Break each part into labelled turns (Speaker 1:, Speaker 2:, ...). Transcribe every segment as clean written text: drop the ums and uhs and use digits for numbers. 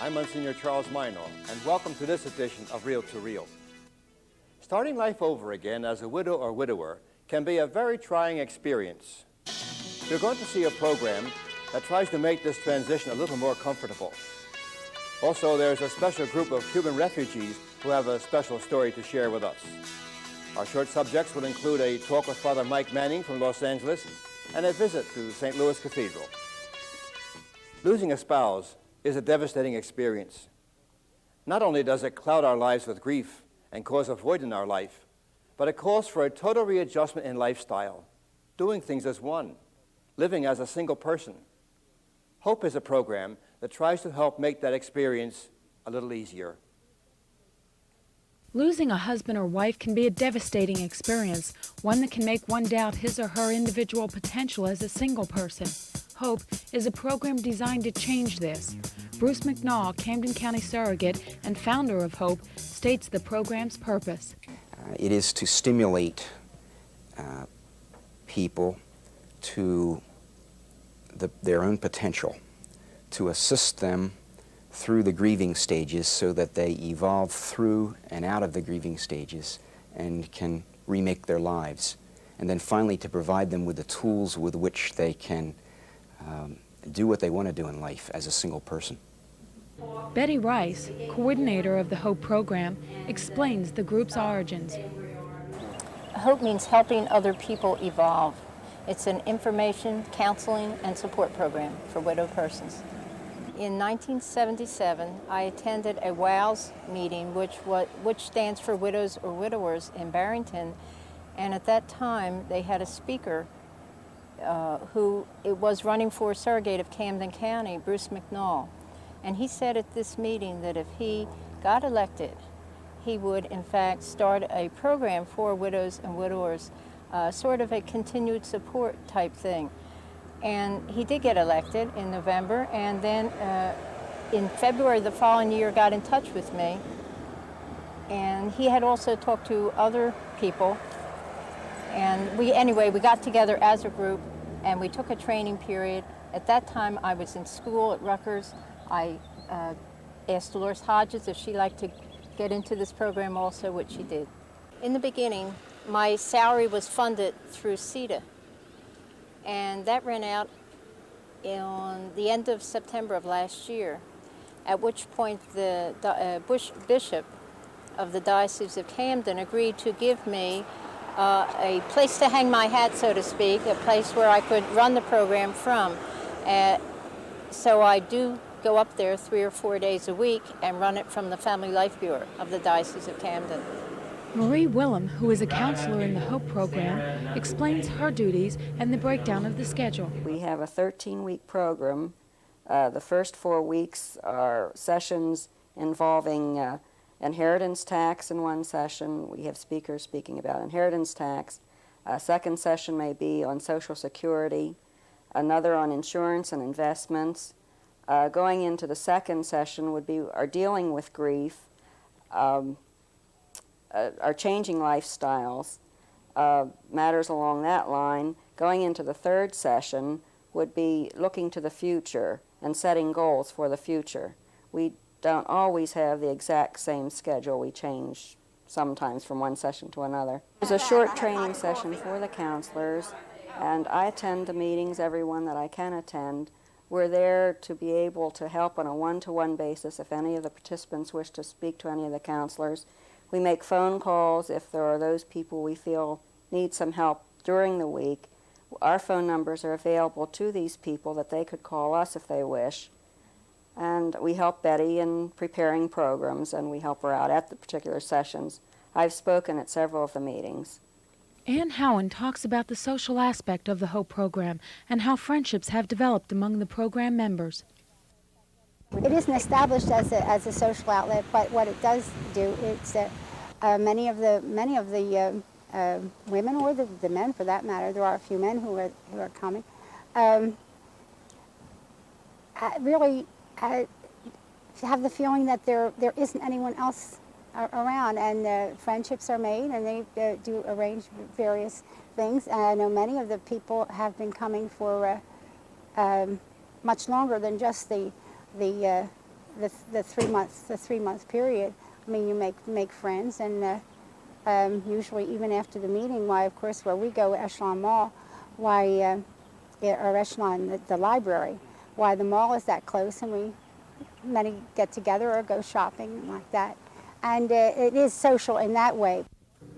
Speaker 1: I'm Monsignor Charles Minor, and welcome to this edition of Real to Real. Starting life over again as a widow or widower can be a very trying experience. You're going to see a program that tries to make this transition a little more comfortable. Also, there's a special group of Cuban refugees who have a special story to share with us. Our short subjects will include a talk with Father Mike Manning from Los Angeles and a visit to St. Louis Cathedral. Losing a spouse is a devastating experience. Not only does it cloud our lives with grief and cause a void in our life, but it calls for a total readjustment in lifestyle, doing things as one, living as a single person. Hope is a program that tries to help make that experience a little easier.
Speaker 2: Losing a husband or wife can be a devastating experience, one that can make one doubt his or her individual potential as a single person. Hope is a program designed to change this. Bruce McNaugh, Camden County surrogate and founder of Hope, states the program's purpose.
Speaker 3: It is to stimulate people to their own potential, to assist them through the grieving stages so that they evolve through and out of the grieving stages and can remake their lives. And then finally to provide them with the tools with which they can do what they want to do in life as a single person.
Speaker 2: Betty Rice, coordinator of the Hope program, explains the group's origins.
Speaker 4: Hope means helping other people evolve. It's an information, counseling, and support program for widowed persons. In 1977, I attended a WOWS meeting, which stands for Widows or Widowers in Barrington, and at that time they had a speaker who was running for surrogate of Camden County, Bruce McNaugh. And he said at this meeting that if he got elected, he would in fact start a program for widows and widowers, sort of a continued support type thing. And he did get elected in November, and then in February the following year got in touch with me. And he had also talked to other people. And we got together as a group, and we took a training period. At that time, I was in school at Rutgers. I asked Dolores Hodges if she'd like to get into this program also, which she did. In the beginning, my salary was funded through CETA, and that ran out on the end of September of last year, at which point the bishop of the Diocese of Camden agreed to give me a place to hang my hat, so to speak, a place where I could run the program from. So I do go up there 3 or 4 days a week and run it from the Family Life Bureau of the Diocese of Camden.
Speaker 2: Marie Willem, who is a counselor in the Hope program, explains her duties and the breakdown of the schedule.
Speaker 5: We have a 13-week program. The first 4 weeks are sessions involving inheritance tax in one session. We have speakers speaking about inheritance tax. A second session may be on Social Security, another on insurance and investments. Going into the second session would be our dealing with grief, our changing lifestyles, matters along that line. Going into the third session would be looking to the future and setting goals for the future. We don't always have the exact same schedule. We change sometimes from one session to another. There's a short training session for the counselors, and I attend the meetings, every one that I can attend. We're there to be able to help on a one-to-one basis if any of the participants wish to speak to any of the counselors. We make phone calls if there are those people we feel need some help during the week. Our phone numbers are available to these people that they could call us if they wish. And we help Betty in preparing programs, and we help her out at the particular sessions. I've spoken at several of the meetings.
Speaker 2: Ann Howen talks about the social aspect of the Hope program and how friendships have developed among the program members.
Speaker 6: It isn't established as a social outlet, but what it does do, it's many of the women, or the men for that matter, there are a few men who are coming, really have the feeling that there isn't anyone else around, and friendships are made, and they do arrange various things. And I know many of the people have been coming for much longer than just the the 3 months, the 3 month period. I mean, you make friends, and usually even after the meeting, why, of course, where we go, Echelon Mall, why, or Echelon, the library, why the mall is that close, and many get together or go shopping like that. And it is social in that way.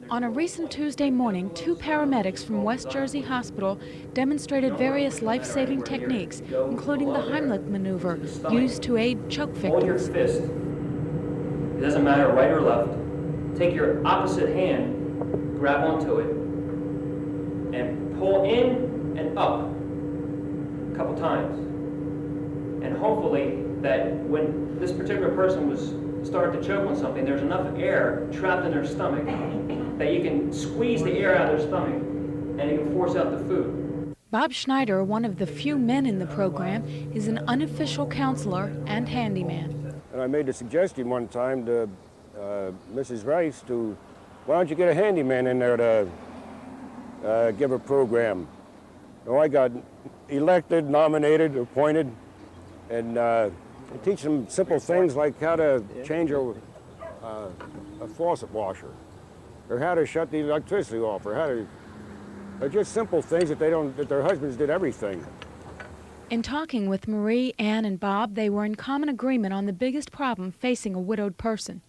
Speaker 2: On a recent Tuesday morning, 2 paramedics from West Jersey Hospital demonstrated various life-saving techniques, including the Heimlich maneuver used to aid choke
Speaker 7: Hold your
Speaker 2: victims.
Speaker 7: fist. It doesn't matter right or left. Take your opposite hand, grab onto it, and pull in and up a couple times. And hopefully that when this particular person was started to choke on something, there's enough air trapped in their stomach that you can squeeze the air out of their stomach and you can force out the food.
Speaker 2: Bob Schneider, one of the few men in the program, is an unofficial counselor and handyman.
Speaker 8: And I made the suggestion one time to Mrs. Rice to, why don't you get a handyman in there to give a program? So I got elected, nominated, appointed, and teach them simple things like how to change a faucet washer, or how to shut the electricity off, or how to, just simple things that that their husbands did everything.
Speaker 2: In talking with Marie, Ann, and Bob, they were in common agreement on the biggest problem facing a widowed person.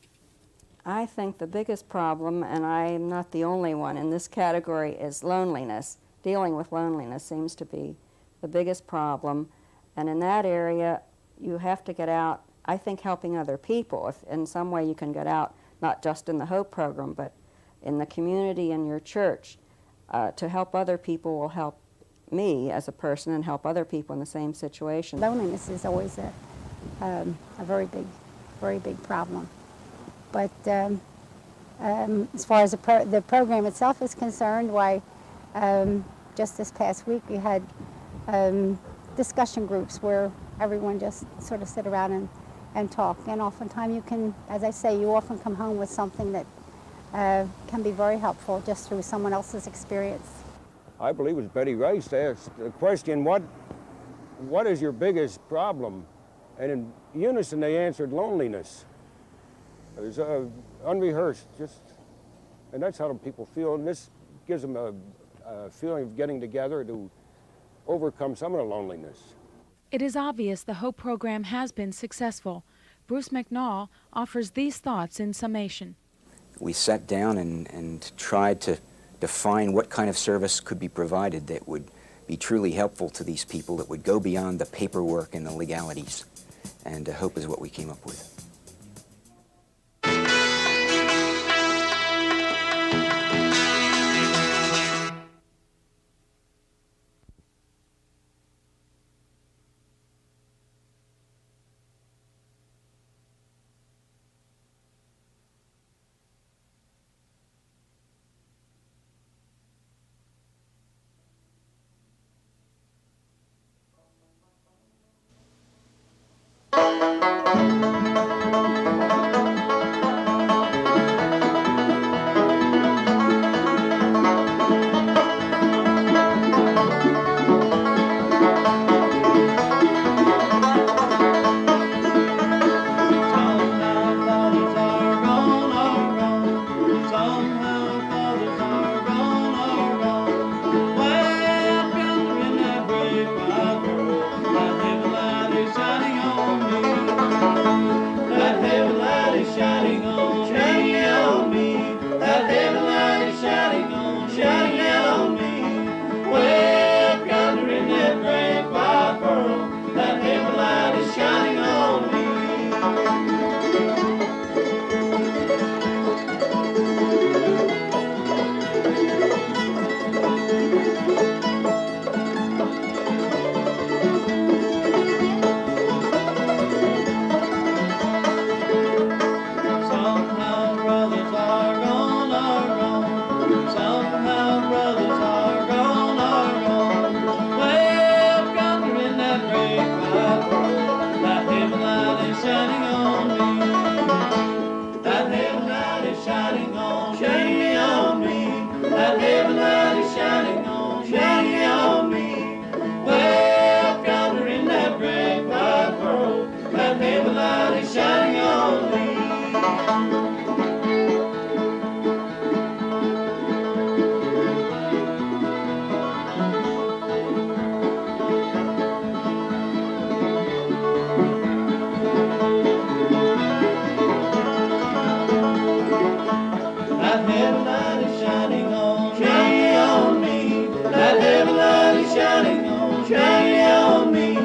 Speaker 5: I think the biggest problem, and I'm not the only one in this category, is loneliness. Dealing with loneliness seems to be the biggest problem. And in that area, you have to get out, I think, helping other people. If in some way you can get out, not just in the HOPE program, but in the community and your church, to help other people will help me as a person and help other people in the same situation.
Speaker 6: Loneliness is always a very big problem. But as far as the program itself is concerned, why, just this past week we had discussion groups where everyone just sort of sit around and talk. And oftentimes you can, as I say, you often come home with something that can be very helpful just through someone else's experience.
Speaker 8: I believe it was Betty Rice asked the question, what is your biggest problem? And in unison they answered loneliness. It was unrehearsed, and that's how people feel, and this gives them a feeling of getting together to overcome some of the loneliness.
Speaker 2: It is obvious the HOPE program has been successful. Bruce McNall offers these thoughts in summation.
Speaker 3: We sat down and tried to define what kind of service could be provided that would be truly helpful to these people, that would go beyond the paperwork and the legalities. And HOPE is what we came up with.
Speaker 9: that heaven light is shining on me. That heaven light is shining on me. That heaven light is shining on me.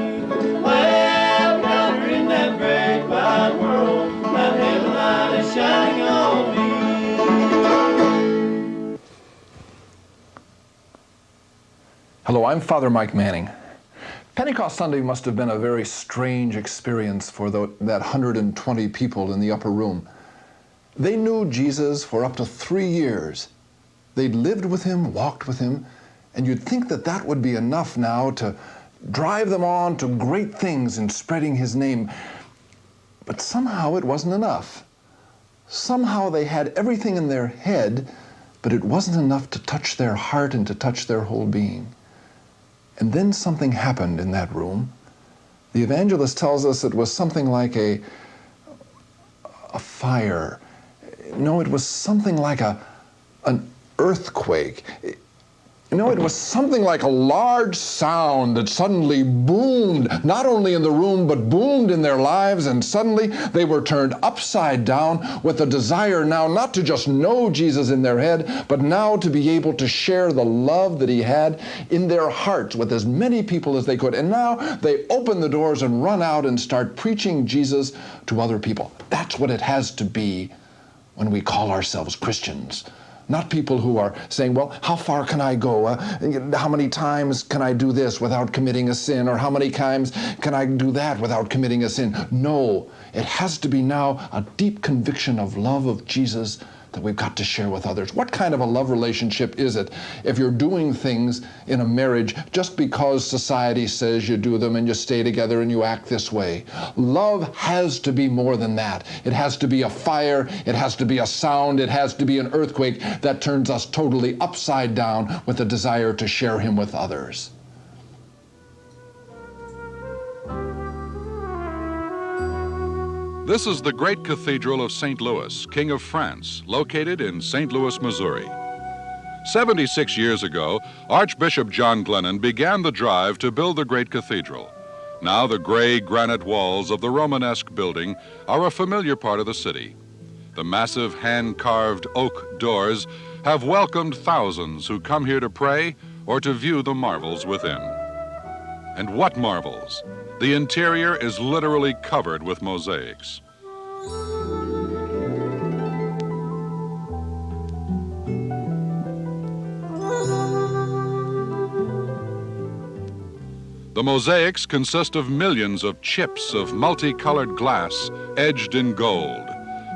Speaker 9: Well, yonder in that great wide world, that heaven light is shining on me.
Speaker 10: Hello, I'm Father Mike Manning. Pentecost Sunday must have been a very strange experience for that 120 people in the upper room. They knew Jesus for up to 3 years. They'd lived with him, walked with him, and you'd think that that would be enough now to drive them on to great things in spreading his name. But somehow it wasn't enough. Somehow they had everything in their head, but it wasn't enough to touch their heart and to touch their whole being. And then something happened in that room. The evangelist tells us it was something like a fire. No, it was something like an earthquake. No, it was something like a large sound that suddenly boomed, not only in the room, but boomed in their lives, and suddenly they were turned upside down with a desire now not to just know Jesus in their head, but now to be able to share the love that he had in their hearts with as many people as they could. And now they open the doors and run out and start preaching Jesus to other people. That's what it has to be when we call ourselves Christians. Not people who are saying, well, how far can I go? How many times can I do this without committing a sin? Or how many times can I do that without committing a sin? No, it has to be now a deep conviction of love of Jesus that we've got to share with others. What kind of a love relationship is it if you're doing things in a marriage just because society says you do them and you stay together and you act this way? Love has to be more than that. It has to be a fire, it has to be a sound, it has to be an earthquake that turns us totally upside down with a desire to share him with others.
Speaker 11: This is the great Cathedral of St. Louis, King of France, located in St. Louis, Missouri. 76 years ago, Archbishop John Glennon began the drive to build the great cathedral. Now the gray granite walls of the Romanesque building are a familiar part of the city. The massive hand-carved oak doors have welcomed thousands who come here to pray or to view the marvels within. And what marvels! The interior is literally covered with mosaics. The mosaics consist of millions of chips of multicolored glass edged in gold,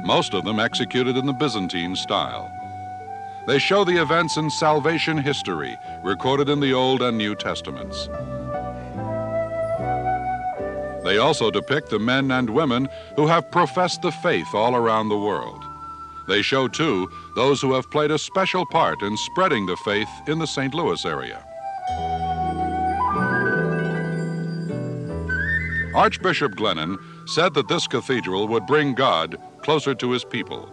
Speaker 11: most of them executed in the Byzantine style. They show the events in salvation history recorded in the Old and New Testaments. They also depict the men and women who have professed the faith all around the world. They show, too, those who have played a special part in spreading the faith in the St. Louis area. Archbishop Glennon said that this cathedral would bring God closer to his people.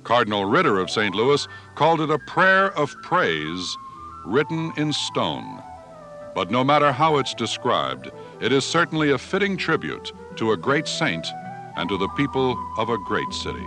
Speaker 11: Cardinal Ritter of St. Louis called it a prayer of praise written in stone. But no matter how it's described, it is certainly a fitting tribute to a great saint and to the people of a great city.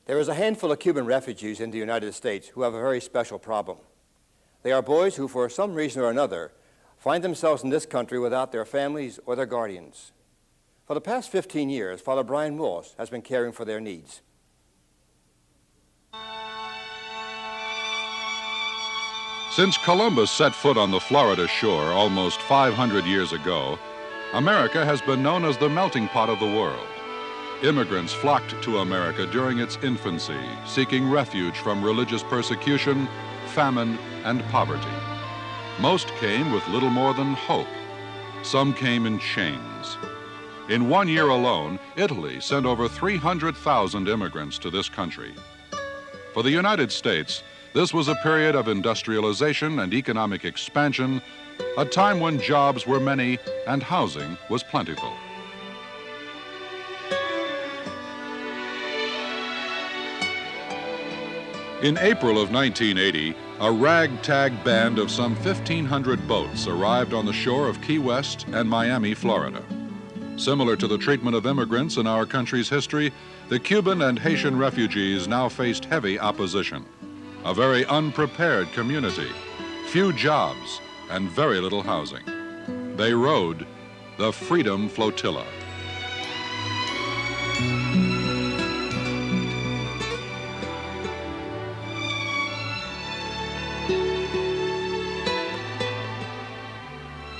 Speaker 1: There is a handful of Cuban refugees in the United States who have a very special problem. They are boys who, for some reason or another, find themselves in this country without their families or their guardians. For the past 15 years, Father Brian Willis has been caring for their needs.
Speaker 11: Since Columbus set foot on the Florida shore almost 500 years ago, America has been known as the melting pot of the world. Immigrants flocked to America during its infancy, seeking refuge from religious persecution, famine, and poverty. Most came with little more than hope. Some came in chains. In 1 year alone, Italy sent over 300,000 immigrants to this country. For the United States, this was a period of industrialization and economic expansion, a time when jobs were many and housing was plentiful. In April of 1980, a ragtag band of some 1,500 boats arrived on the shore of Key West and Miami, Florida. Similar to the treatment of immigrants in our country's history, the Cuban and Haitian refugees now faced heavy opposition. A very unprepared community, few jobs, and very little housing. They rode the Freedom Flotilla.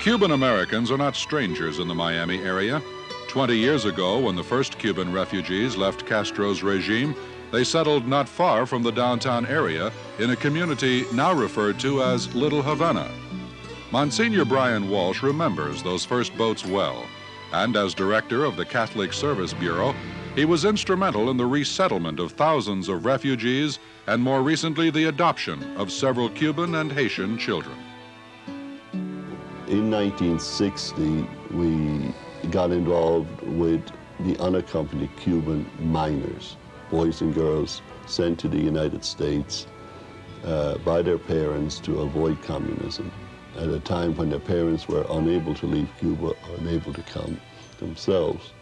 Speaker 11: Cuban Americans are not strangers in the Miami area. 20 years ago, when the first Cuban refugees left Castro's regime, they settled not far from the downtown area in a community now referred to as Little Havana. Monsignor Brian Walsh remembers those first boats well, and as director of the Catholic Service Bureau, he was instrumental in the resettlement of thousands of refugees and more recently the adoption of several Cuban and Haitian children.
Speaker 12: In 1960, we got involved with the unaccompanied Cuban minors, boys and girls sent to the United States by their parents to avoid communism at a time when their parents were unable to leave Cuba, unable to come themselves.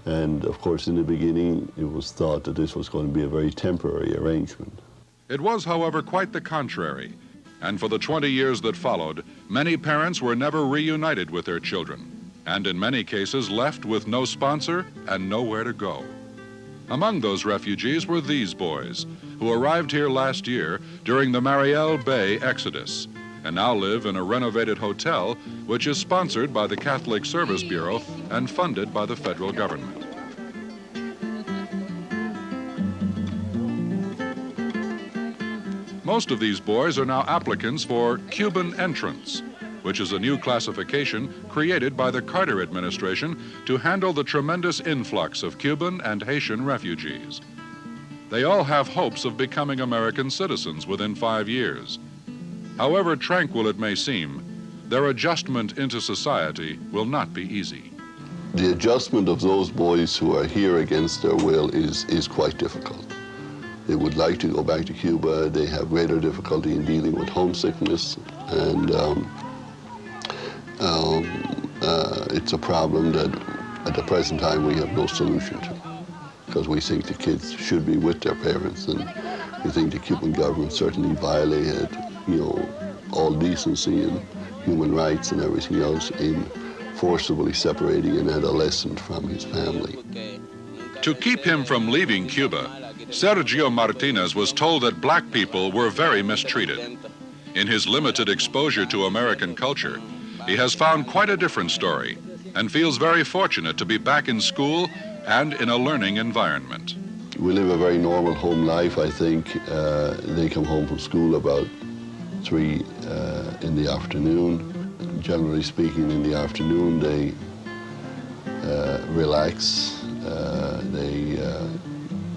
Speaker 12: And of course, in the beginning, it was thought that this was going to be a very temporary arrangement.
Speaker 11: It was, however, quite the contrary. And for the 20 years that followed, many parents were never reunited with their children, and in many cases left with no sponsor and nowhere to go. Among those refugees were these boys, who arrived here last year during the Mariel Bay Exodus, and now live in a renovated hotel which is sponsored by the Catholic Service Bureau and funded by the federal government. Most of these boys are now applicants for Cuban entrants, which is a new classification created by the Carter administration to handle the tremendous influx of Cuban and Haitian refugees. They all have hopes of becoming American citizens within 5 years. However tranquil it may seem, their adjustment into society will not be easy.
Speaker 12: The adjustment of those boys who are here against their will is quite difficult. They would like to go back to Cuba. They have greater difficulty in dealing with homesickness, and it's a problem that at the present time we have no solution to, because we think the kids should be with their parents, and we think the Cuban government certainly violated, all decency and human rights and everything else in forcibly separating an adolescent from his family.
Speaker 11: To keep him from leaving Cuba, Sergio Martinez was told that black people were very mistreated. In his limited exposure to American culture, he has found quite a different story and feels very fortunate to be back in school and in a learning environment.
Speaker 12: We live a very normal home life, I think. They come home from school about 3 in the afternoon. Generally speaking, in the afternoon, they relax. They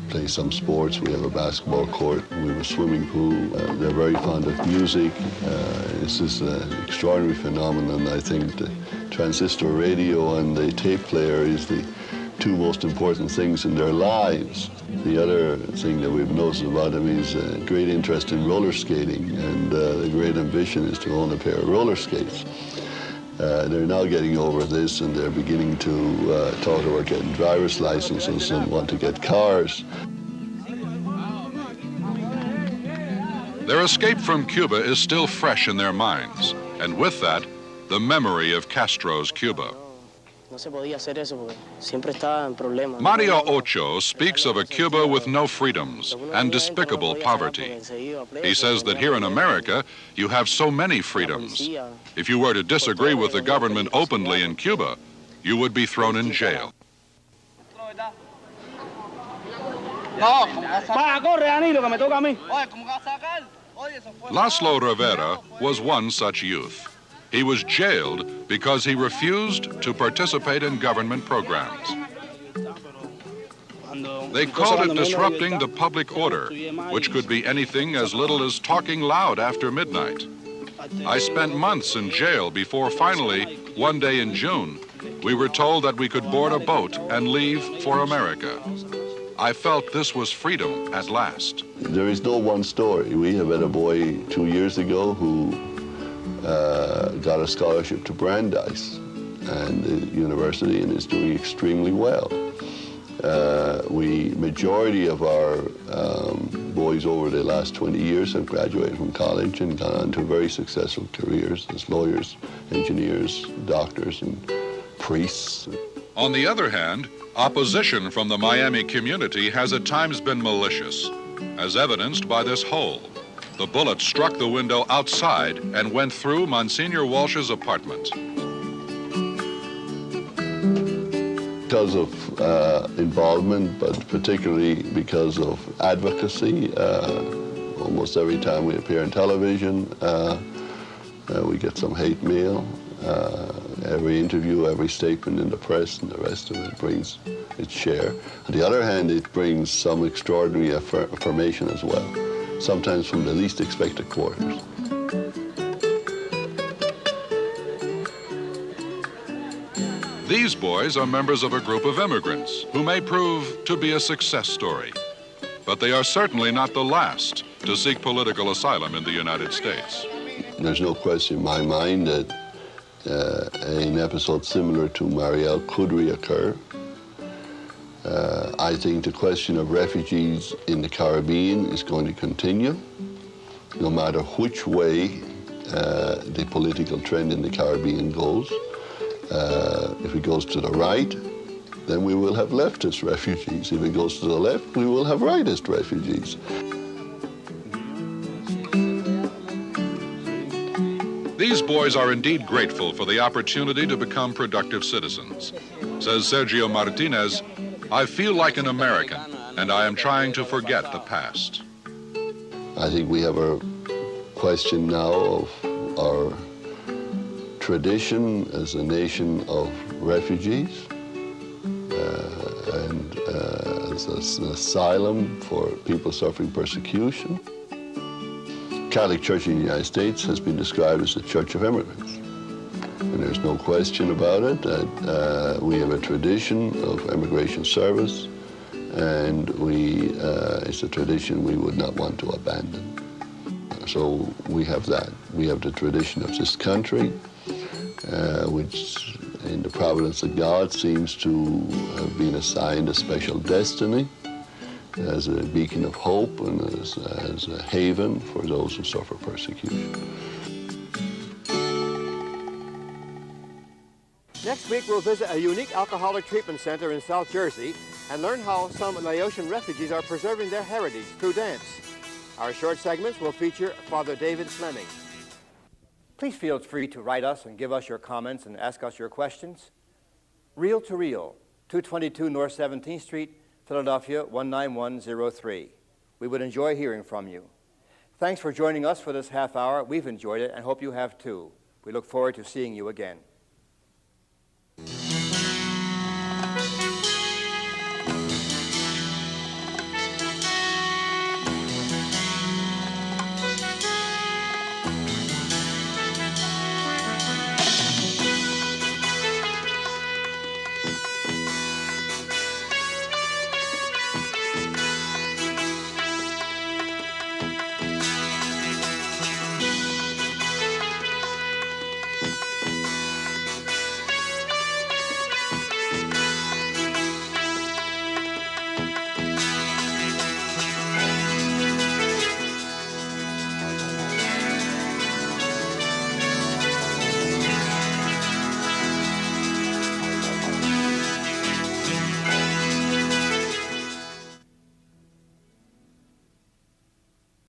Speaker 12: play some sports. We have a basketball court. We have a swimming pool. They're very fond of music. This is an extraordinary phenomenon. I think the transistor radio and the tape player is the 2 most important things in their lives. The other thing that we've noticed about them is a great interest in roller skating, and the great ambition is to own a pair of roller skates. They're now getting over this, and they're beginning to talk about getting driver's licenses and want to get cars.
Speaker 11: Their escape from Cuba is still fresh in their minds, and with that, the memory of Castro's Cuba. Mario Ocho speaks of a Cuba with no freedoms and despicable poverty. He says that here in America, you have so many freedoms. If you were to disagree with the government openly in Cuba, you would be thrown in jail. Laszlo Rivera was one such youth. He was jailed because he refused to participate in government programs. They called it disrupting the public order, which could be anything as little as talking loud after midnight. I spent months in jail before finally, one day in June, we were told that we could board a boat and leave for America. I felt this was freedom at last.
Speaker 12: There is no one story. We have had a boy 2 years ago who got a scholarship to Brandeis and the university and is doing extremely well. Majority of our boys over the last 20 years have graduated from college and gone on to very successful careers as lawyers, engineers, doctors, and priests.
Speaker 11: On the other hand, opposition from the Miami community has at times been malicious, as evidenced by this hole. The bullet struck the window outside and went through Monsignor Walsh's apartment.
Speaker 12: Because of involvement, but particularly because of advocacy, almost every time we appear on television, we get some hate mail. Every interview, every statement in the press, and the rest of it brings its share. On the other hand, it brings some extraordinary affirmation as well, sometimes from the least expected quarters.
Speaker 11: These boys are members of a group of immigrants who may prove to be a success story. But they are certainly not the last to seek political asylum in the United States.
Speaker 12: There's no question in my mind that an episode similar to Mariel could reoccur. I think the question of refugees in the Caribbean is going to continue, no matter which way the political trend in the Caribbean goes. If it goes to the right, then we will have leftist refugees. If it goes to the left, we will have rightist refugees.
Speaker 11: These boys are indeed grateful for the opportunity to become productive citizens. Says Sergio Martinez, I feel like an American, and I am trying to forget the past.
Speaker 12: I think we have a question now of our tradition as a nation of refugees and as an asylum for people suffering persecution. Catholic Church in the United States has been described as a church of immigrants. And there's no question about it that we have a tradition of immigration service, and it's a tradition we would not want to abandon. So we have that. We have the tradition of this country, which in the providence of God seems to have been assigned a special destiny as a beacon of hope and as a haven for those who suffer persecution.
Speaker 1: Next week, we'll visit a unique alcoholic treatment center in South Jersey and learn how some Laotian refugees are preserving their heritage through dance. Our short segments will feature Father David Fleming. Please feel free to write us and give us your comments and ask us your questions. Reel to Reel, 222 North 17th Street, Philadelphia 19103. We would enjoy hearing from you. Thanks for joining us for this half hour. We've enjoyed it and hope you have too. We look forward to seeing you again.